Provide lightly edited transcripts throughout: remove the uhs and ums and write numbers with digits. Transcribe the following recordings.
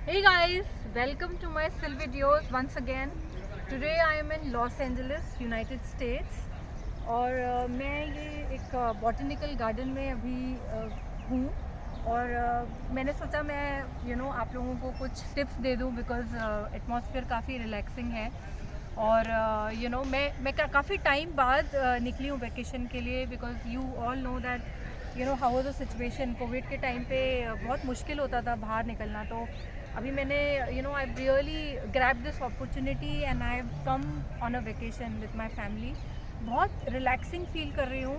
Hey guys, welcome to my still videos once again. Today I am in Los Angeles, United States और मैं ये एक botanical garden में अभी हूँ और मैंने सोचा मैं आप लोगों को कुछ टिप्स दे दूँ बिकॉज़ एटमॉस्फेयर काफ़ी रिलैक्सिंग है और मैं काफ़ी टाइम बाद निकली हूँ वेकेशन के लिए because you all know that how was the situation. Covid के टाइम पे बहुत मुश्किल होता था बाहर निकलना, तो अभी मैंने I really grab this opportunity and I have come on a vacation with my family. बहुत रिलैक्सिंग फील कर रही हूँ।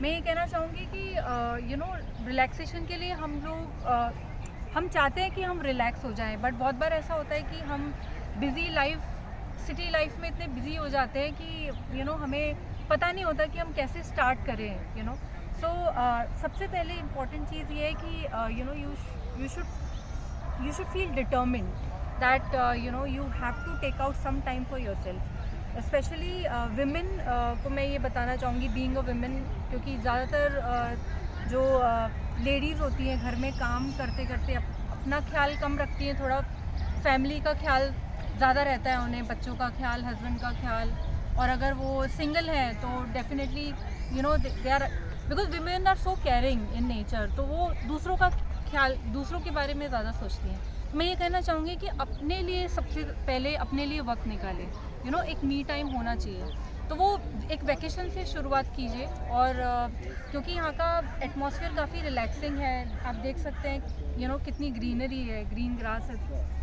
मैं ये कहना चाहूँगी कि रिलैक्सेशन के लिए हम चाहते हैं कि हम रिलैक्स हो जाएं, बट बहुत बार ऐसा होता है कि हम बिज़ी लाइफ सिटी लाइफ में इतने बिज़ी हो जाते हैं कि हमें पता नहीं होता कि हम कैसे स्टार्ट करें। सो सबसे पहले इम्पॉर्टेंट चीज़ ये है कि you should feel determined that you have to take out some time for yourself, especially women को मैं ये बताना चाहूँगी being a women, क्योंकि ज़्यादातर जो लेडीज़ होती हैं घर में काम करते करते अपना ख्याल कम रखती हैं, थोड़ा फैमिली का ख्याल ज़्यादा रहता है उन्हें, बच्चों का ख्याल, हस्बैंड का ख्याल, और अगर वो सिंगल हैं तो definitely they are because women are so caring in nature, तो वो दूसरों के बारे में ज़्यादा सोचती हैं। मैं ये कहना चाहूँगी कि अपने लिए सबसे पहले अपने लिए वक्त निकालें। एक मी टाइम होना चाहिए, तो वो एक वैकेशन से शुरुआत कीजिए। और क्योंकि यहाँ का एटमॉस्फेयर काफ़ी रिलैक्सिंग है, आप देख सकते हैं कितनी ग्रीनरी है, ग्रीन ग्रास है,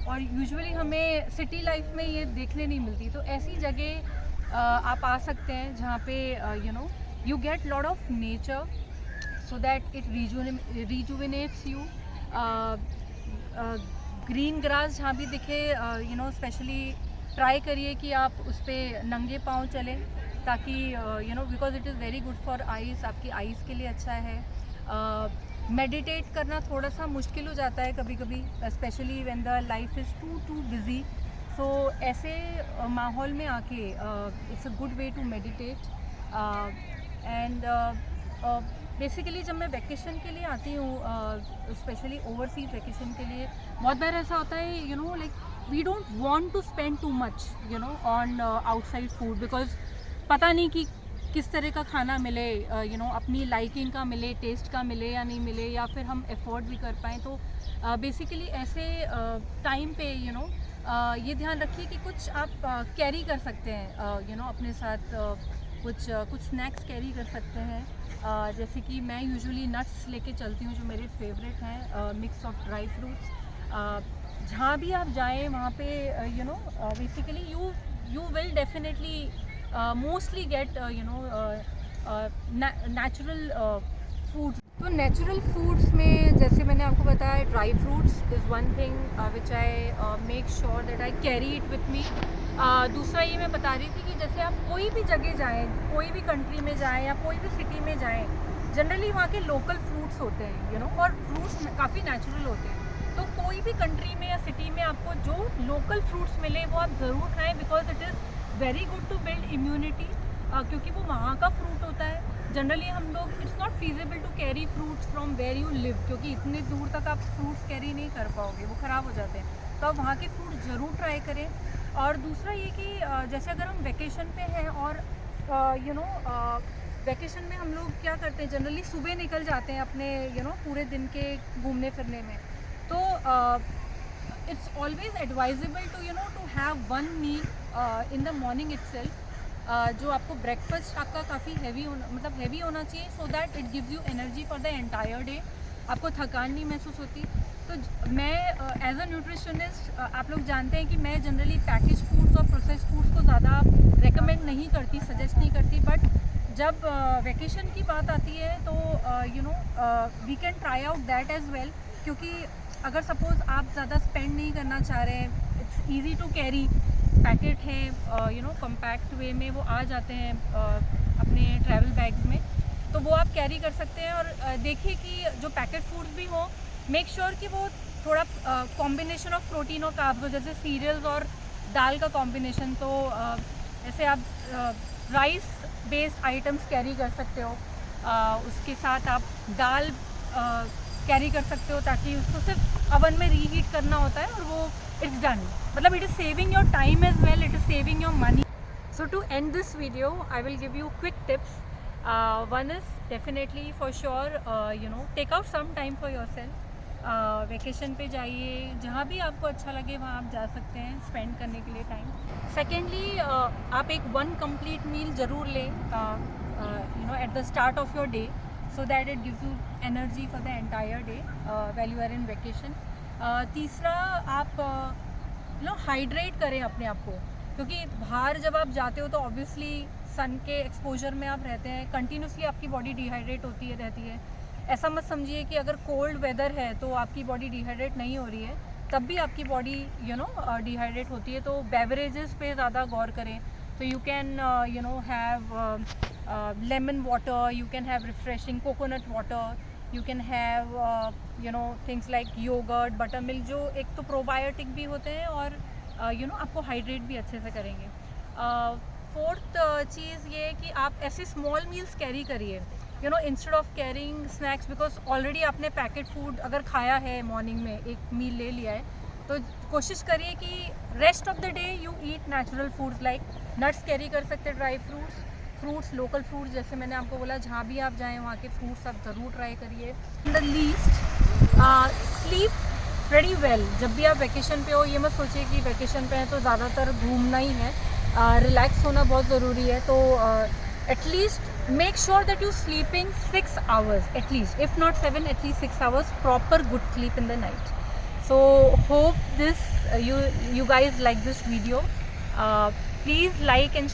और यूजुअली हमें सिटी लाइफ में ये देखने नहीं मिलती। तो ऐसी जगह आप आ सकते हैं जहाँ पे you get lot of nature so that it rejuvenates you. Green grass जहाँ भी दिखे स्पेशली ट्राई करिए कि आप उस पर नंगे पाँव चलें, ताकि because it is very good for eyes, आपकी आइज़ के लिए अच्छा है। मेडिटेट करना थोड़ा सा मुश्किल हो जाता है कभी कभी, specially when the life is too busy. So ऐसे माहौल में आके it's a good way to meditate. And basically जब मैं वेकेशन के लिए आती हूँ, स्पेशली ओवरसीज वेकेशन के लिए, बहुत बार ऐसा होता है like we don't want to spend too much on outside food, because पता नहीं कि किस तरह का खाना मिले, अपनी लाइकिंग का मिले, टेस्ट का मिले या नहीं मिले, या फिर हम अफोर्ड भी कर पाएँ। तो बेसिकली ऐसे टाइम पे ये ध्यान रखिए कि कुछ आप कैरी कर सकते हैं, अपने साथ कुछ स्नैक्स कैरी कर सकते हैं। जैसे कि मैं यूजुअली नट्स लेके चलती हूँ जो मेरे फेवरेट हैं, मिक्स ऑफ ड्राई फ्रूट्स। जहाँ भी आप जाएँ वहाँ पे basically you will definitely mostly get natural foods. तो नेचुरल फूड्स में जैसे मैंने आपको बताया, dry fruits is one thing which I make sure that I carry it with me. दूसरा ये मैं बता रही थी कि जैसे आप कोई भी जगह जाएं, कोई भी कंट्री में जाएं या कोई भी सिटी में जाएं, जनरली वहाँ के लोकल फ्रूट्स होते हैं और फ्रूट्स काफ़ी नेचुरल होते हैं। तो कोई भी कंट्री में या सिटी में आपको जो लोकल फ्रूट्स मिले वो आप ज़रूर खाएँ, because it is very good to build immunity, क्योंकि वो वहाँ का फ्रूट होता है। जनरली हम लोग it's not feasible to carry fruits from where you live, क्योंकि इतने दूर तक आप फ्रूट्स कैरी नहीं कर पाओगे, वो ख़राब हो जाते हैं। तो आप वहाँ के फ्रूट ज़रूर ट्राई करें। और दूसरा ये कि जैसे अगर हम वेकेशन पे हैं और वेकेशन में हम लोग क्या करते हैं, जनरली सुबह निकल जाते हैं अपने पूरे दिन के घूमने फिरने में। तो it's always advisable to have one meal in the morning itself, जो आपको ब्रेकफास्ट आपका काफ़ी हैवी होना चाहिए, so that it gives you energy for the entire day, आपको थकान नहीं महसूस होती। तो मैं एज अ न्यूट्रिशनिस्ट, आप लोग जानते हैं कि मैं जनरली पैकेज फूड्स और प्रोसेस फूड्स को ज़्यादा रेकमेंड नहीं करती, सजेस्ट नहीं करती, बट जब वेकेशन की बात आती है तो we can try out that as well, क्योंकि अगर सपोज़ आप ज़्यादा स्पेंड नहीं करना चाह रहे हैं, it's easy to carry, packet हैं कम्पैक्ट वे में वो आ जाते हैं अपने ट्रैवल बैग्स में, तो वो आप कैरी कर सकते हैं। और देखिए कि जो पैकेट फूड्स भी हों, मेक श्योर कि वो थोड़ा कॉम्बिनेशन ऑफ प्रोटीन और कार्ब्स हो, जैसे सीरियल्स और दाल का कॉम्बिनेशन। तो ऐसे आप राइस बेस्ड आइटम्स कैरी कर सकते हो, उसके साथ आप दाल कैरी कर सकते हो, ताकि उसको सिर्फ अवन में रीहीट करना होता है और वो इट्स डन. मतलब it is saving your time as well, it is saving your money. So to end this video, I will give you quick tips. One is definitely for sure, take out some time for yourself. Vacation पे जाइए, जहाँ भी आपको अच्छा लगे वहाँ आप जा सकते हैं स्पेंड करने के लिए टाइम. सेकेंडली, आप एक वन कंप्लीट मील ज़रूर लें at the start of your day, so that it gives you energy for the entire day while you are in vacation. तीसरा, आप हाइड्रेट करें अपने आप को, क्योंकि बाहर जब आप जाते हो तो ऑब्वियसली सन के एक्सपोजर में आप रहते हैं, कंटिन्यूसली आपकी बॉडी डिहाइड्रेट होती रहती है. ऐसा मत समझिए कि अगर कोल्ड वेदर है तो आपकी बॉडी डिहाइड्रेट नहीं हो रही है, तब भी आपकी बॉडी डिहाइड्रेट होती है. तो बेवरेजेस पे ज़्यादा गौर करें. तो you can have lemon water, you can have refreshing coconut water, you can have things like yogurt, buttermilk, जो एक तो प्रोबायोटिक भी होते हैं और आपको हाइड्रेट भी अच्छे से करेंगे. फोर्थ चीज़ ये है कि आप ऐसे स्मॉल मील्स कैरी करिए, instead of carrying snacks, because already आपने पैकेट फूड अगर खाया है, मॉर्निंग में एक मील ले लिया है, तो कोशिश करिए कि rest of the day you eat natural foods. Like nuts carry कर सकते हैं, ड्राई फ्रूट्स, लोकल फ्रूट्स, जैसे मैंने आपको बोला जहाँ भी आप जाएँ वहाँ के फ्रूट्स आप ज़रूर ट्राई करिए. In the least, sleep very well. जब भी आप वैकेशन पे हो, ये मत सोचिए कि वैकेशन पे हैं तो ज़्यादातर घूमना ही है. रिलैक्स होना बहुत ज़रूरी है. तो at least make sure that you sleeping 6 hours at least, if not 7, at least 6 hours proper good sleep in the night. So hope this you guys like this video. Please like and